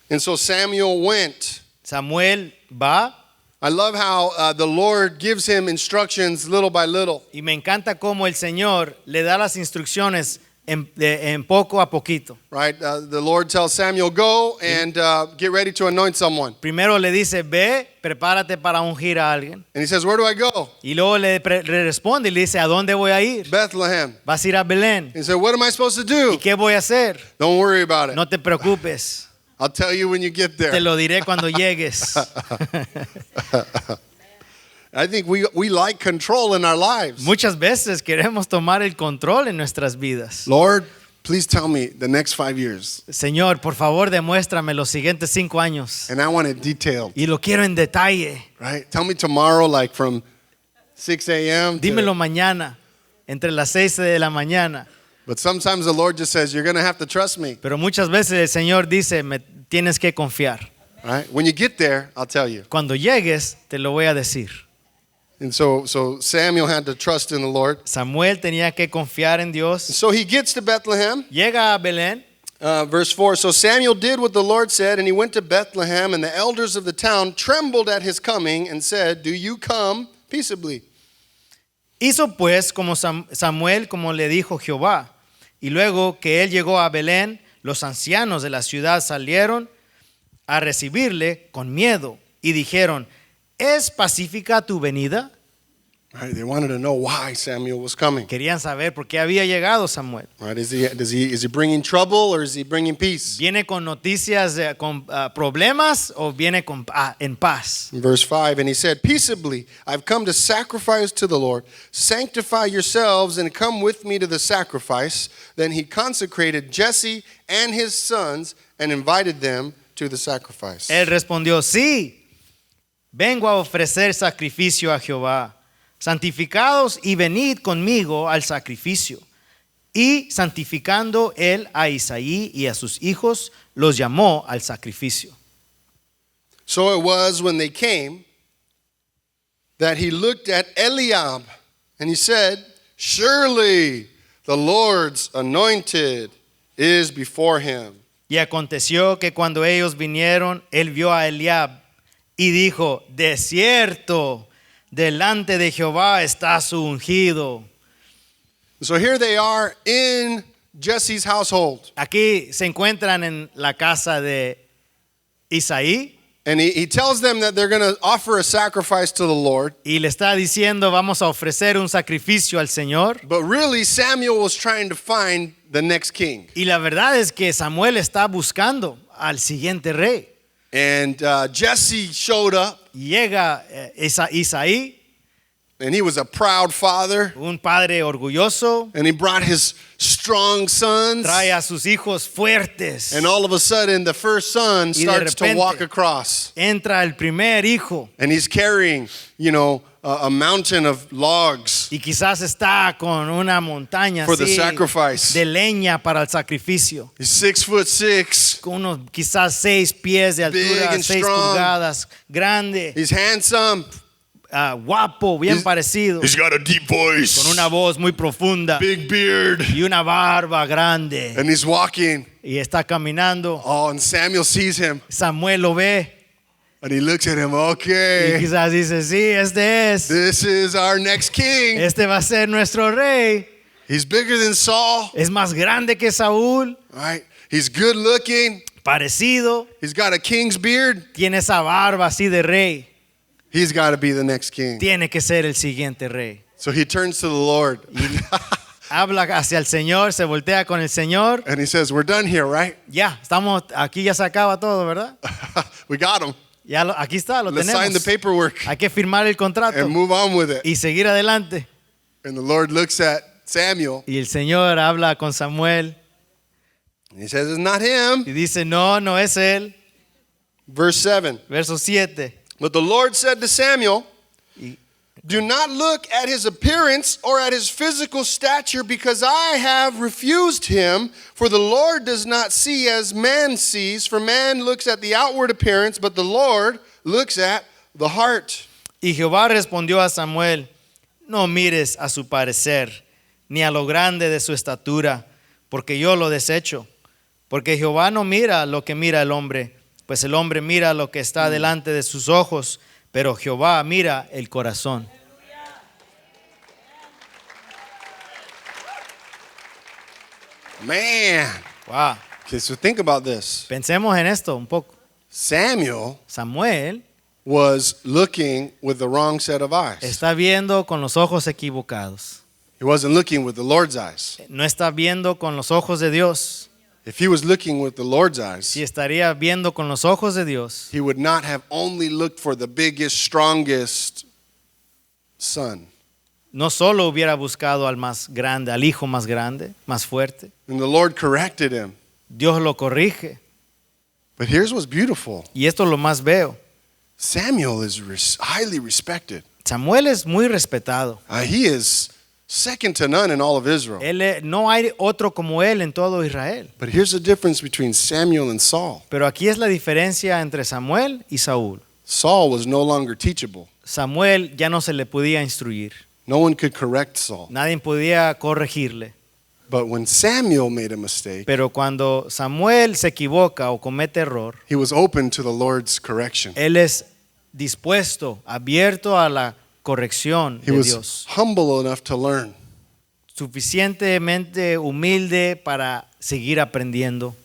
And so Samuel went. Samuel va I love how the Lord gives him instructions little by little. y me encanta cómo el Señor le da las instrucciones en poco a poquito. Right? The Lord tells Samuel, go and get ready to anoint someone. Primero le dice, ve, prepárate para ungir a alguien. And he says, where do I go? Y luego le responde y le dice, ¿a dónde voy a ir? Bethlehem. Vas a ir a Belén. He said, what am I supposed to do? ¿Y qué voy a hacer? Don't worry about it. No te preocupes. I'll tell you when you get Te there. lo diré cuando llegues. I think we like control in our lives. Muchas veces queremos tomar el control en nuestras vidas. Lord, please tell me the next 5 years. Señor, por favor, demuéstrame los siguientes 5 años. And I want it detailed. Y lo quiero en detalle. Right? Tell me tomorrow, like from 6 a.m. Dímelo mañana, entre las 6 de la mañana. But sometimes the Lord just says, you're going to have to trust me. Pero muchas veces el Señor dice, me tienes que confiar. Right? When you get there, I'll tell you. Cuando llegues, te lo voy a decir. And so Samuel had to trust in the Lord. Samuel tenía que confiar en Dios. So he gets to Bethlehem. Llega a Belén. Verse 4, so Samuel did what the Lord said, and he went to Bethlehem, and the elders of the town trembled at his coming and said, do you come peaceably? Hizo pues como Samuel, como le dijo Jehová. Y luego que él llegó a Belén, los ancianos de la ciudad salieron a recibirle con miedo y dijeron, ¿es pacífica tu venida? Right, they wanted to know why Samuel was coming. Querían saber por qué había llegado Samuel. Right, is he bringing trouble or is he bringing peace? ¿Viene con noticias, con problemas o viene en paz? In verse 5, and he said, peaceably, I've come to sacrifice to the Lord. Sanctify yourselves and come with me to the sacrifice. Then he consecrated Jesse and his sons and invited them to the sacrifice. Él respondió, sí, vengo a ofrecer sacrificio a Jehová. Santificados y venid conmigo al sacrificio. Y santificando él a Isaí y a sus hijos, los llamó al sacrificio. So it was when they came that he looked at Eliab, And he said, surely the Lord's anointed is before him. Y aconteció que cuando ellos vinieron, él vio a Eliab y dijo, de cierto, delante de Jehová está su ungido. So here they are in Jesse's household. Aquí se encuentran en la casa de Isaí And he tells them that they're going to offer a sacrifice to the Lord. y le está diciendo, vamos a ofrecer un sacrificio al Señor. But really, Samuel was trying to find the next king. Y la verdad es que Samuel está buscando al siguiente rey. And Jesse showed up, Llega Isaí, and he was a proud father. un padre orgulloso, And he brought his strong sons. trae a sus hijos fuertes. And all of a sudden, the first son de starts to repente- walk across. Entra el primer hijo And he's carrying, a mountain of logs. y quizás está con una montaña For the así sacrifice. de leña para el sacrificio. He's 6'6". Con unos quizás 6 pies de Big altura, and 6 strong. pulgadas, grande, He's handsome. guapo, bien He's- parecido, He's got a deep voice. con una voz muy profunda Big beard. y una barba grande. And he's walking. Y está caminando. Oh, and Samuel sees him. Samuel lo ve And he looks at him. y Okay. quizás dice, sí, este es. This is our next king. Este va a ser nuestro rey. He's bigger than Saul. Es más grande que Saúl, Right? He's good looking. parecido. He's got a king's beard. Tiene esa barba así de rey. He's got to be the next king. Tiene que ser el siguiente rey. So he turns to the Lord. Habla hacia el Señor, se voltea con el Señor. And he says, we're done here, right? Ya, estamos, aquí ya se acaba todo, ¿verdad? We got him. Ya aquí está, lo Let's sign the tenemos. paperwork Hay que firmar el contrato and move on with it. y seguir adelante. And the Lord looks at Samuel Y el Señor habla con Samuel and he says, it's not him. y dice, no, no es él. Verse 7. Verso 7. But the Lord said to Samuel, Y- do not look at his appearance or at his physical stature, because I have refused him. For the Lord does not see as man sees, for man looks at the outward appearance, but the Lord looks at the heart. Y Jehová respondió a Samuel, no mires a su parecer, ni a lo grande de su estatura, porque yo lo desecho. Porque Jehová no mira lo que mira el hombre, pues el hombre mira lo que está delante de sus ojos, pero Jehová mira el corazón. Man. Wow. Okay, so think about this. Pensemos en esto un poco. Samuel Samuel was looking with the wrong set of eyes. está viendo con los ojos equivocados. He wasn't looking with the Lord's eyes. No está viendo con los ojos de Dios. If he was looking with the Lord's eyes, Si estaría viendo con los ojos de Dios, he would not have only looked for the biggest, strongest son. no solo hubiera buscado al más grande, al hijo más grande, más fuerte. And the Lord corrected him. Dios lo corrige. But here's what's beautiful. Y esto es lo más veo. Samuel is highly respected. Samuel es muy respetado. He is second to none in all of Israel. No hay otro como él en todo Israel. But here's the difference between Samuel and Saul. Pero aquí es la diferencia entre Samuel y Saúl. Saul was no longer teachable. Samuel ya no se le podía instruir. No one could correct Saul. Nadie podía corregirle. But when Samuel made a mistake, Pero cuando Samuel se equivoca o comete error, he was open to the Lord's correction. él es dispuesto, abierto a la corrección He de was Dios. humble enough to learn. Suficientemente humilde para seguir aprendiendo.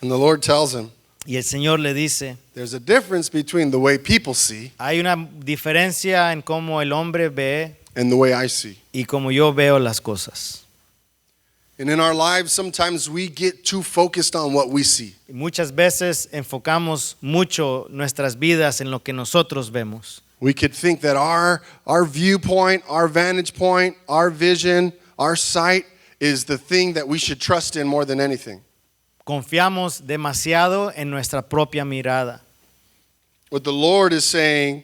And the Lord tells him, Y el Señor le dice, there's a difference between the way people see hay una diferencia en cómo el hombre ve and the way I see. y cómo yo veo las cosas. And in our lives, sometimes we get too focused on what we see. Y muchas veces enfocamos mucho nuestras vidas en lo que nosotros vemos. We could think that our viewpoint, our vantage point, our vision, our sight is the thing that we should trust in more than anything. Confiamos demasiado en nuestra propia mirada. What the Lord is saying,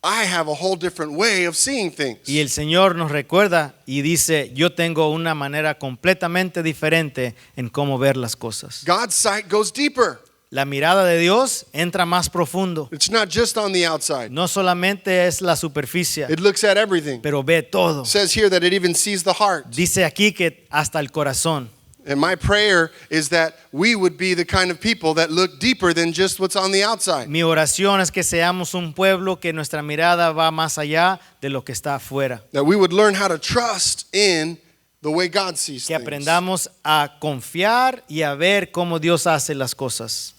I have a whole different way of seeing things. Y el Señor nos recuerda y dice, yo tengo una manera completamente diferente en cómo ver las cosas. God's sight goes deeper. La mirada de Dios entra más profundo. It's not just on the outside. No solamente es la superficie, It looks at everything. pero ve todo. It says here that it even sees the heart. Dice aquí que hasta el corazón. And my prayer is that we would be the kind of people that look deeper than just what's on the outside. Mi oración es que seamos un pueblo que nuestra mirada va más allá de lo que está afuera. That we would learn how to trust in the way God sees Que things. aprendamos a confiar y a ver cómo Dios hace las cosas.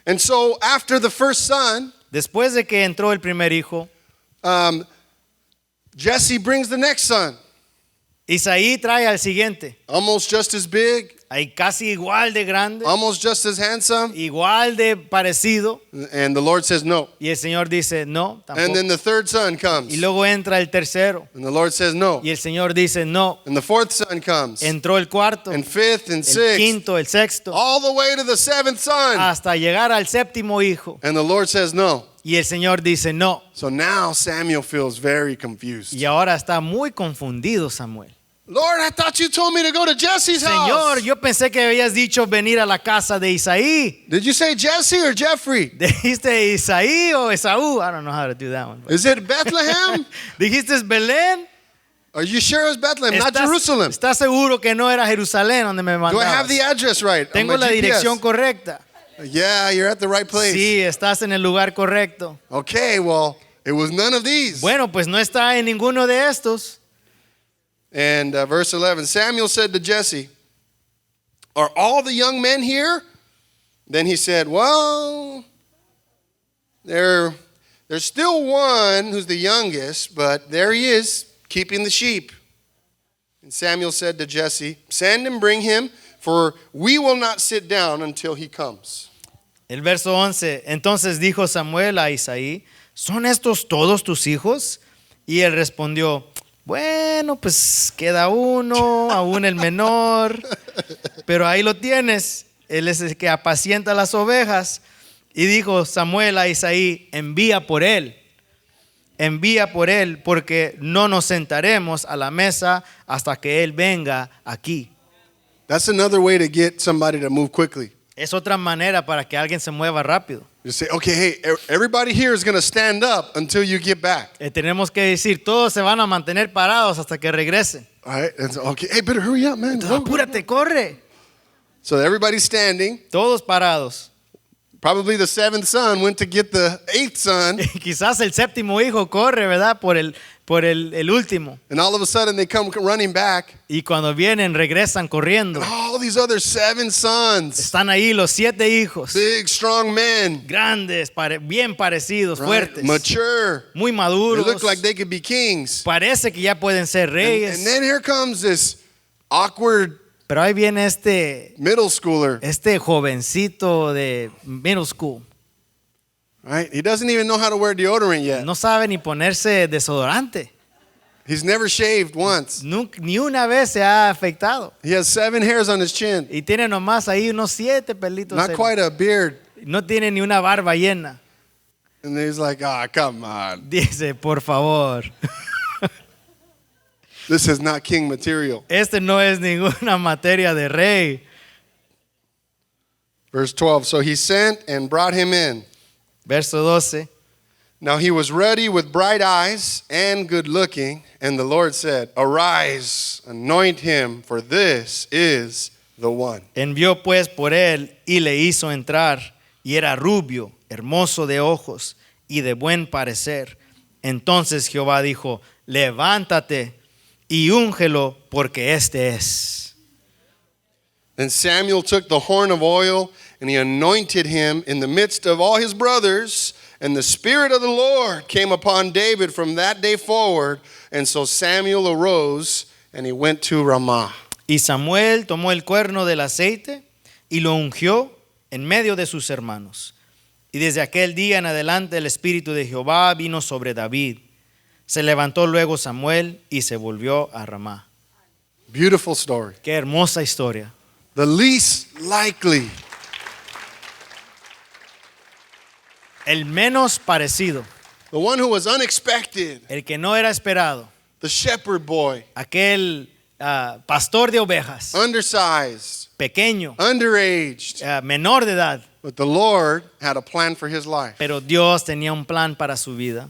And so after the first son, Después de que entró el primer hijo, Jesse brings the next son. Isaí trae al siguiente. Almost just as big, Ahí casi igual de grande, almost just as handsome. igual de parecido. And the Lord says no. Y el Señor dice, no, And tampoco. then the third son comes. Y luego entra el tercero. And the Lord says no. Y el Señor dice, no. And the fourth son comes. Entró el cuarto, And fifth and el sixth. quinto, el sexto, All the way to the seventh son. hasta llegar al séptimo hijo. And the Lord says no. Y el Señor dice, no. So now Samuel feels very confused. Y ahora está muy confundido Samuel. Lord, I thought you told me to go to Jesse's Señor, house. yo pensé que habías dicho venir a la casa de Isaí. Did you say Jesse or Jeffrey? ¿Dijiste Isaí o Esaú? I don't know how to do that one. Is it Bethlehem? ¿Dijiste Belén? Are you sure it's Bethlehem, not Jerusalem? ¿Estás seguro que no era Jerusalén donde me Do I have mandabas? the address right? on Tengo my la GPS? dirección correcta. Yeah, you're at the right place. Sí, estás en el lugar correcto. Okay, well, it was none of these. Bueno, pues no está en ninguno de estos. And verse 11, Samuel said to Jesse, are all the young men here? Then he said, well, there's still one who's the youngest, but there he is, keeping the sheep. And Samuel said to Jesse, send and bring him, for we will not sit down until he comes. El verso 11. Entonces dijo Samuel a Isaí, ¿son estos todos tus hijos? Y él respondió, bueno, pues queda uno, aún el menor, pero ahí lo tienes. Él es el que apacienta las ovejas. Y dijo Samuel a Isaí, envía por él, porque no nos sentaremos a la mesa hasta que él venga aquí. That's another way to get somebody to move quickly. Es otra manera para que alguien se mueva rápido. You say, okay, hey, everybody here is going to stand up until you get back. Tenemos que decir, todos se van a mantener parados hasta que regresen. All right, and so, okay, hey, better hurry up, man. Entonces, apúrate, corre. So everybody's standing. Todos parados. Probably the seventh son went to get the eighth son, Quizás el séptimo hijo corre, ¿verdad? Por el último. and all of a sudden they come running back. Y cuando vienen, regresan corriendo. And all these other seven sons, Están ahí los 7 hijos. big, strong men, Grandes, bien parecidos, right? fuertes. Mature. Muy They maduros. look like they could be kings. Parece que ya pueden ser And reyes. then here comes this awkward Pero ahí viene este middle schooler, jovencito de middle school. right? He doesn't even know how to wear deodorant yet. No sabe ni ponerse desodorante. He's never shaved once. Ni una vez se ha afeitado. He has 7 hairs on his chin. Y tiene nomás ahí unos 7 pelitos. Not quite a beard. No tiene ni una barba llena. And he's like, come on. Dice, por favor, This is not king material. este no es ninguna materia de rey. Verse 12, so he sent and brought him in. Verso 12. Now he was ruddy with bright eyes and good looking. And the Lord said, arise, anoint him, for this is the one. Envió pues por él y le hizo entrar. Y era rubio, hermoso de ojos y de buen parecer. Entonces Jehová dijo, levántate y úngelo, porque este es. Then Samuel took the horn of oil and he anointed him in the midst of all his brothers. And the Spirit of the Lord came upon David from that day forward. And so Samuel arose and he went to Ramah. Y Samuel tomó el cuerno del aceite y lo ungió en medio de sus hermanos. Y desde aquel día en adelante el Espíritu de Jehová vino sobre David. Se levantó luego Samuel y se volvió a Ramá. Beautiful story. Qué hermosa historia. The least likely. El menos parecido, The one who was unexpected. el que no era esperado, The shepherd boy. aquel pastor de ovejas, Undersized. pequeño, Underaged. menor de edad, But the Lord had a plan for his life. Pero Dios tenía un plan para su vida.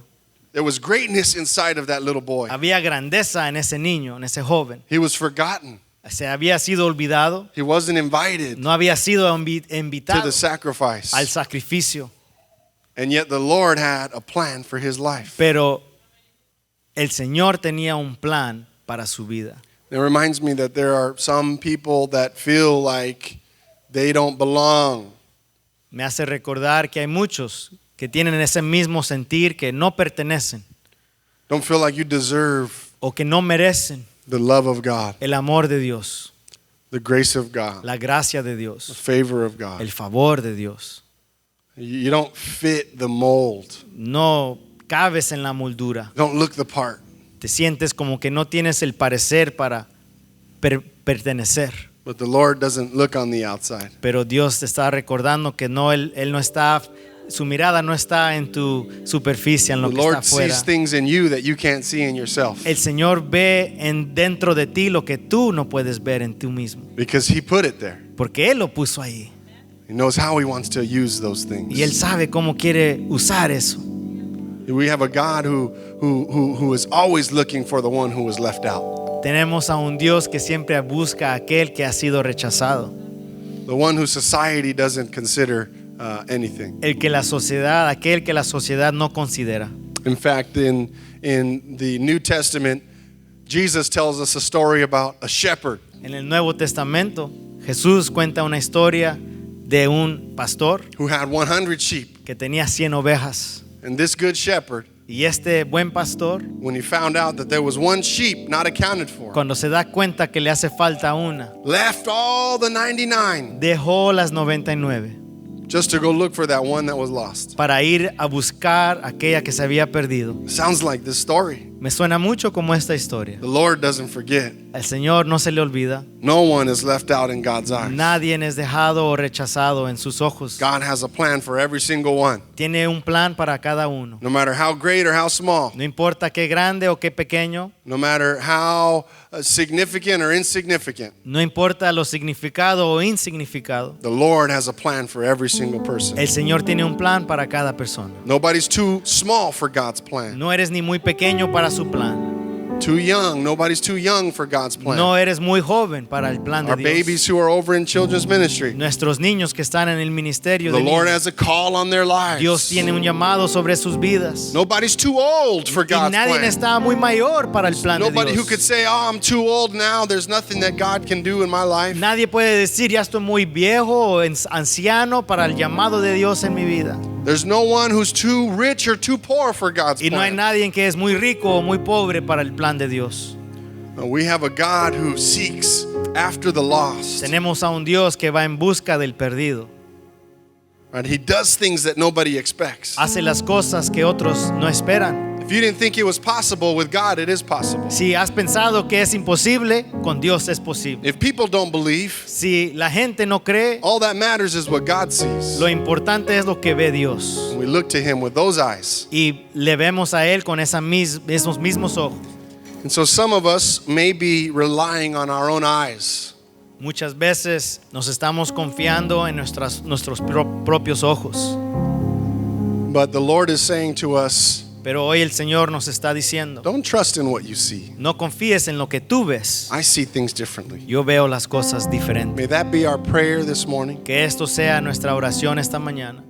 There was greatness inside of that little boy. Había grandeza en ese niño, en ese joven. He was forgotten. Se había sido olvidado, He wasn't invited no había sido to invitado the sacrifice. al sacrificio. And yet the Lord had a plan for his life. Pero el Señor tenía un plan para su vida. It reminds me that there are some people that feel like they don't belong. Me hace recordar que hay muchos que tienen ese mismo sentir, que no pertenecen Don't feel like you deserve o que no merecen the love of God, el amor de Dios, the grace of God, la gracia de the Dios, favor of God. el favor de Dios. You don't fit the mold. No cabes en la moldura. Don't look the part. Te sientes como que no tienes el parecer para pertenecer. But the Lord doesn't look on the outside. Pero Dios te está recordando que no, él no está, su mirada no está en tu superficie, en lo The que está Lord afuera. sees things in you that you can't see in yourself El Señor ve dentro de ti lo que tú no puedes ver en tú mismo, because He put it there. porque Él lo puso ahí. He knows how He wants to use those things. Y Él sabe cómo quiere usar eso. We have a God who is always looking for the one who was left out, Tenemos a un Dios que siempre busca a aquel que ha sido rechazado, the one who society doesn't consider anything. aquel que la sociedad no considera. In fact, in the New Testament, Jesus tells us a story about a shepherd En el Nuevo Testamento, Jesús cuenta una historia de un pastor who had 100 sheep. que tenía 100 ovejas. And this good shepherd, Y este buen pastor, when he found out that there was one sheep not accounted for, cuando se da cuenta que le hace falta una, left all the 99 dejó las 99 just to go look for that one that was lost. para ir a buscar aquella que se había perdido. Sounds like this story. Me suena mucho como esta historia. The Lord doesn't forget. Al Señor no se le olvida. No one is left out in God's eyes. Nadie es dejado o rechazado en sus ojos. God has a plan for every single one, Tiene un plan para cada uno. no matter how great or how small, No importa qué grande o qué pequeño, no matter how significant or insignificant. no importa lo significado o insignificado. The Lord has a plan for every single person. El Señor tiene un plan para cada persona. Nobody's too small for God's plan. No eres ni muy pequeño para su plan. Too young. Nobody's too young for God's plan. No eres muy joven para el plan de Our Dios. babies who are over in children's ministry, Nuestros niños que están en el ministerio the de Lord niños, has a call on their lives. Dios tiene un llamado sobre sus vidas. Nobody's too old for Y God's nadie plan. está muy mayor para el plan de Nobody who Dios. could say, "Oh, I'm too old now. There's nothing that God can do in my life." Nadie puede decir, ya estoy muy viejo o anciano para el llamado de Dios en mi vida. There's no one who's too rich or too poor for God's Y no hay plan. nadie que es muy rico o muy pobre para el plan de Dios. No, we have a God who seeks after the lost. Tenemos a un Dios que va en busca del perdido. Right? He does things that nobody expects. Hace las cosas que otros no esperan. If you didn't think it was possible with God, it is possible. Si has pensado que es imposible, con Dios es posible. If people don't believe, Si la gente no cree, all that matters is what God sees. lo importante es lo que ve Dios. And we look to Him with those eyes. Y le vemos a Él con esos mismos ojos. And so some of us may be relying on our own eyes. Muchas veces nos estamos confiando en nuestros propios ojos. But the Lord is saying to us, Pero hoy el Señor nos está diciendo, don't trust in what you see. no confíes en lo que tú ves. I see things differently. Yo veo las cosas diferentes. May that be our prayer this morning. Que esto sea nuestra oración esta mañana.